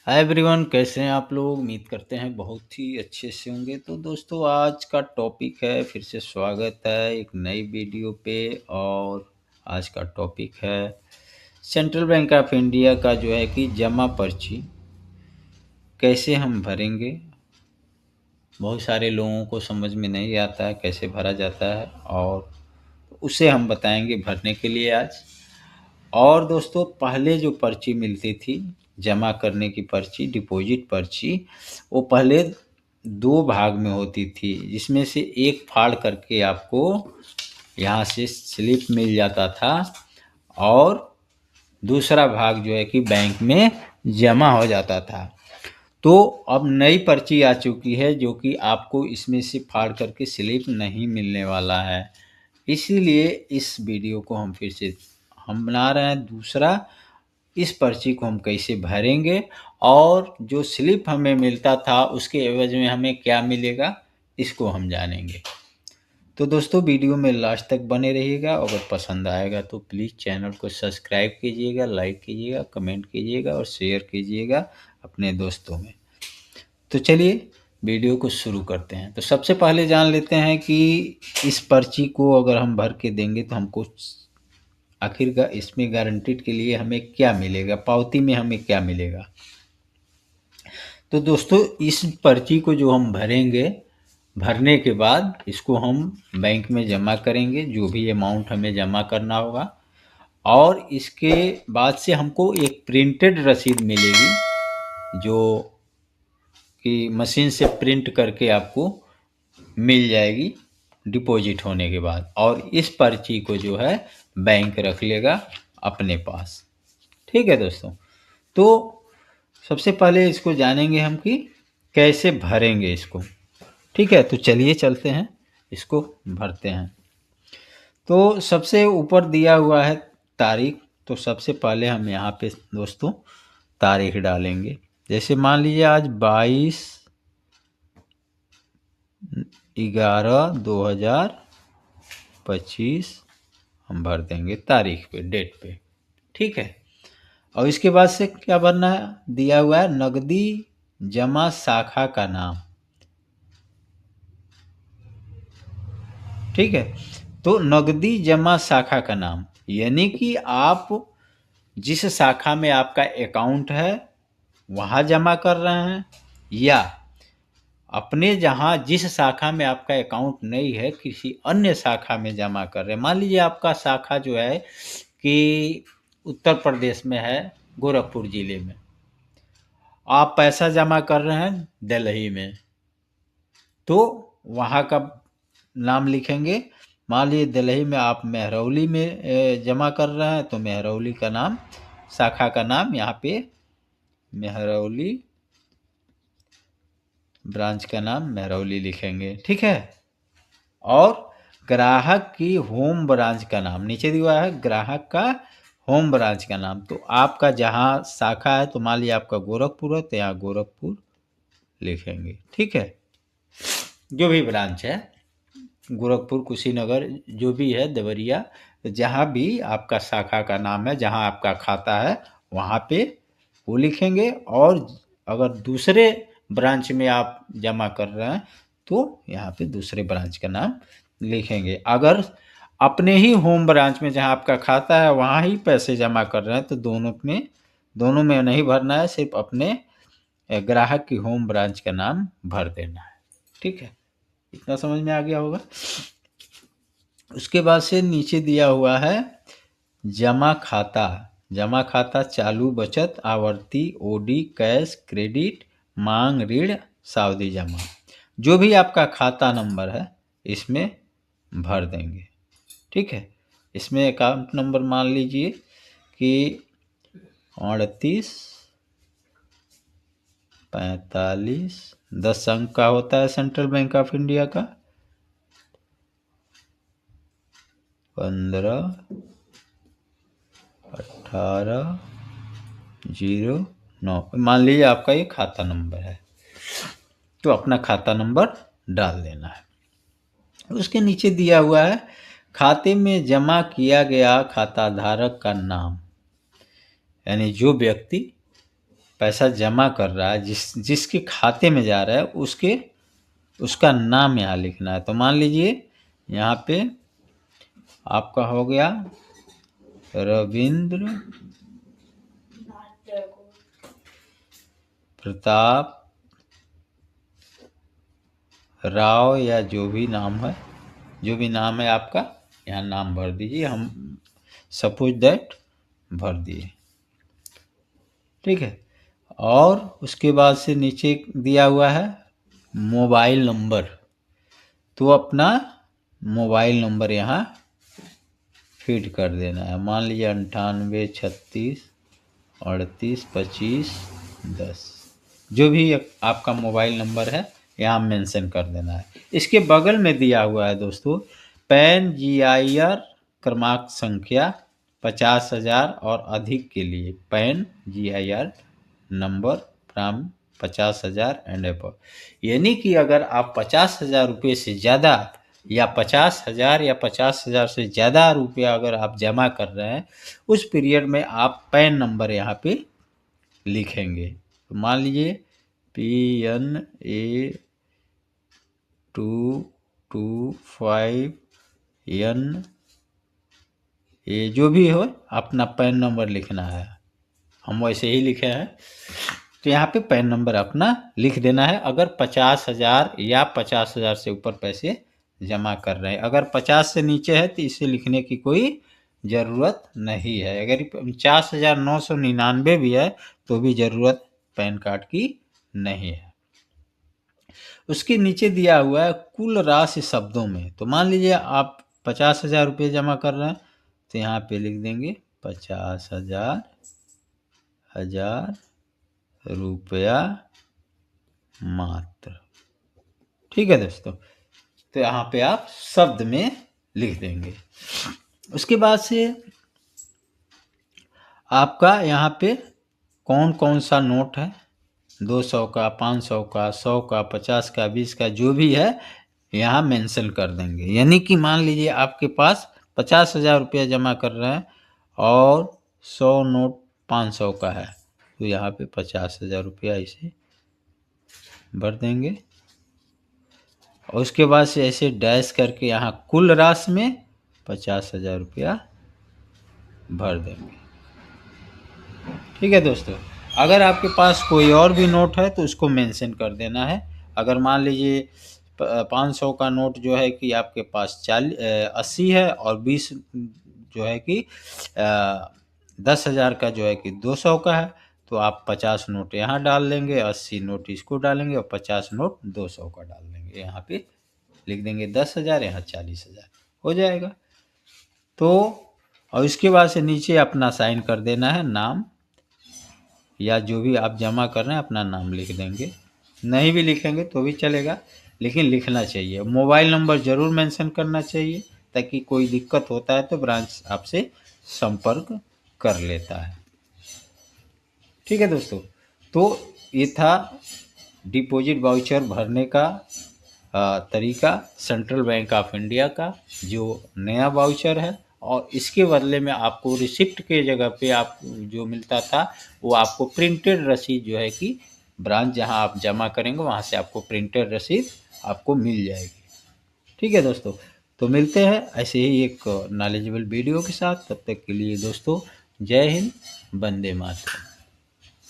Hi everyone, कैसे हैं आप लोग। उम्मीद करते हैं बहुत ही अच्छे से होंगे। तो दोस्तों, आज का टॉपिक है, फिर से स्वागत है एक नई वीडियो पे। और आज का टॉपिक है सेंट्रल बैंक ऑफ इंडिया का जो है कि जमा पर्ची कैसे हम भरेंगे। बहुत सारे लोगों को समझ में नहीं आता है कैसे भरा जाता है, और उसे हम बताएंगे भरने के लिए आज। और दोस्तों, पहले जो पर्ची मिलती थी जमा करने की पर्ची, डिपॉजिट पर्ची, वो पहले दो भाग में होती थी, जिसमें से एक फाड़ करके आपको यहाँ से स्लिप मिल जाता था, और दूसरा भाग जो है कि बैंक में जमा हो जाता था। तो अब नई पर्ची आ चुकी है जो कि आपको इसमें से फाड़ करके स्लिप नहीं मिलने वाला है। इसीलिए इस वीडियो को हम फिर से हम बना रहे हैं दूसरा। इस पर्ची को हम कैसे भरेंगे, और जो स्लिप हमें मिलता था उसके एवज में हमें क्या मिलेगा, इसको हम जानेंगे। तो दोस्तों, वीडियो में लास्ट तक बने रहिएगा। अगर पसंद आएगा तो प्लीज़ चैनल को सब्सक्राइब कीजिएगा, लाइक कीजिएगा, कमेंट कीजिएगा और शेयर कीजिएगा अपने दोस्तों में। तो चलिए वीडियो को शुरू करते हैं। तो सबसे पहले जान लेते हैं कि इस पर्ची को अगर हम भर के देंगे तो हमको आखिर इसमें गारंटीड के लिए हमें क्या मिलेगा, पावती में हमें क्या मिलेगा। तो दोस्तों, इस पर्ची को जो हम भरेंगे, भरने के बाद इसको हम बैंक में जमा करेंगे, जो भी अमाउंट हमें जमा करना होगा। और इसके बाद से हमको एक प्रिंटेड रसीद मिलेगी, जो कि मशीन से प्रिंट करके आपको मिल जाएगी डिपॉजिट होने के बाद। और इस पर्ची को जो है बैंक रख लेगा अपने पास। ठीक है दोस्तों। तो सबसे पहले इसको जानेंगे हम कि कैसे भरेंगे इसको। ठीक है, तो चलिए चलते हैं, इसको भरते हैं। तो सबसे ऊपर दिया हुआ है तारीख। तो सबसे पहले हम यहाँ पे दोस्तों तारीख डालेंगे। जैसे मान लीजिए आज 22/11/2025 हम भर देंगे तारीख पे, डेट पे। ठीक है। और इसके बाद से क्या भरना है, दिया हुआ है नगदी जमा शाखा का नाम। ठीक है। तो नगदी जमा शाखा का नाम यानी कि आप जिस शाखा में आपका अकाउंट है वहाँ जमा कर रहे हैं, या अपने जहाँ जिस शाखा में आपका अकाउंट नहीं है किसी अन्य शाखा में जमा कर रहे हैं। मान लीजिए आपका शाखा जो है कि उत्तर प्रदेश में है, गोरखपुर ज़िले में, आप पैसा जमा कर रहे हैं दिल्ली में, तो वहाँ का नाम लिखेंगे। मान लीजिए दिल्ली में आप मेहरौली में जमा कर रहे हैं, तो मेहरौली का नाम, शाखा का नाम यहाँ पे मेहरौली, ब्रांच का नाम मेहरौली लिखेंगे। ठीक है। और ग्राहक की होम ब्रांच का नाम नीचे दिया है, ग्राहक का होम ब्रांच का नाम। तो आपका जहाँ शाखा है, तो मान लीजिए आपका गोरखपुर है तो यहाँ गोरखपुर लिखेंगे। ठीक है। जो भी ब्रांच है, गोरखपुर, कुशीनगर, जो भी है, देवरिया, जहाँ भी आपका शाखा का नाम है, जहाँ आपका खाता है, वहाँ पे वो लिखेंगे। और अगर दूसरे ब्रांच में आप जमा कर रहे हैं तो यहाँ पे दूसरे ब्रांच का नाम लिखेंगे। अगर अपने ही होम ब्रांच में जहाँ आपका खाता है वहाँ ही पैसे जमा कर रहे हैं तो दोनों में नहीं भरना है, सिर्फ अपने ग्राहक की होम ब्रांच का नाम भर देना है। ठीक है, इतना समझ में आ गया होगा। उसके बाद से नीचे दिया हुआ है जमा खाता। जमा खाता चालू बचत, आवर्ती, ओडी, कैश, क्रेडिट, मांग ऋण, सावधि जमा। जो भी आपका खाता नंबर है इसमें भर देंगे। ठीक है। इसमें अकाउंट नंबर मान लीजिए कि 38 45 10 अंक का होता है सेंट्रल बैंक ऑफ इंडिया का। 15 18 09 मान लीजिए आपका ये खाता नंबर है, तो अपना खाता नंबर डाल देना है। उसके नीचे दिया हुआ है खाते में जमा किया गया खाता धारक का नाम, यानी जो व्यक्ति पैसा जमा कर रहा है, जिसके खाते में जा रहा है, उसका नाम यहाँ लिखना है। तो मान लीजिए यहाँ पे आपका हो गया रविंद्र प्रताप राव, या जो भी नाम है आपका, यहाँ नाम भर दीजिए। हम सपोज दैट भर दिए, ठीक है। और उसके बाद से नीचे दिया हुआ है मोबाइल नंबर, तो अपना मोबाइल नंबर यहाँ फीड कर देना है। मान लीजिए 98 36 38 25 10, जो भी आपका मोबाइल नंबर है यहाँ मेंशन कर देना है। इसके बगल में दिया हुआ है दोस्तों पैन GIR क्रमांक संख्या 50,000 और अधिक के लिए, pan GIR number from 50,000 and above. यानी कि अगर आप 50,000 रुपये से ज़्यादा या 50,000 या 50,000 से ज़्यादा रुपया अगर आप जमा कर रहे हैं, उस पीरियड में आप पैन नंबर यहाँ पे लिखेंगे। तो मान लीजिए PNA225N, ये जो भी हो अपना पैन नंबर लिखना है। हम वैसे ही लिखे हैं, तो यहाँ पे पैन नंबर अपना लिख देना है। अगर 50,000 या 50,000 से ऊपर पैसे जमा कर रहे हैं, अगर 50 से नीचे है तो इसे लिखने की कोई ज़रूरत नहीं है। अगर 49,999 भी है तो भी ज़रूरत पैन कार्ड की नहीं है। उसके नीचे दिया हुआ है कुल राशि शब्दों में। तो मान लीजिए आप 50,000 रुपये जमा कर रहे हैं, तो यहाँ पे लिख देंगे 50,000 रुपया मात्र, ठीक है दोस्तों। तो यहाँ पे आप शब्द में लिख देंगे। उसके बाद से आपका यहाँ पे कौन कौन सा नोट है, 200 का, 500 का, 100 का, 50 का, 20 का, जो भी है यहाँ मेंशन कर देंगे। यानी कि मान लीजिए आपके पास 50,000 रुपया जमा कर रहे हैं और 100 नोट 500 का है, तो यहाँ पे 50,000 रुपया इसे भर देंगे। और उसके बाद से ऐसे डैश करके यहाँ कुल राशि में 50,000 रुपया भर देंगे, ठीक है दोस्तों। अगर आपके पास कोई और भी नोट है तो उसको मेंशन कर देना है। अगर मान लीजिए 500 का नोट जो है कि आपके पास 80 है और 20 जो है कि 10,000 का जो है कि 200 का है, तो आप 50 नोट यहाँ डाल देंगे, 80 नोट इसको डालेंगे और 50 नोट 200 का डाल देंगे। यहाँ पे लिख देंगे 10,000, यहाँ 40,000 हो जाएगा। तो और इसके बाद से नीचे अपना साइन कर देना है, नाम या जो भी आप जमा कर रहे हैं अपना नाम लिख देंगे। नहीं भी लिखेंगे तो भी चलेगा, लेकिन लिखना चाहिए। मोबाइल नंबर ज़रूर मेंशन करना चाहिए, ताकि कोई दिक्कत होता है तो ब्रांच आपसे संपर्क कर लेता है, ठीक है दोस्तों। तो ये था डिपॉजिट वाउचर भरने का तरीका सेंट्रल बैंक ऑफ इंडिया का, जो नया वाउचर है। और इसके बदले में आपको रिसिप्ट के जगह पे आप जो मिलता था वो आपको प्रिंटेड रसीद जो है कि ब्रांच जहां आप जमा करेंगे वहां से आपको प्रिंटेड रसीद आपको मिल जाएगी, ठीक है दोस्तों। तो मिलते हैं ऐसे ही एक नॉलेजेबल वीडियो के साथ। तब तक के लिए दोस्तों जय हिंद, वंदे मातरम।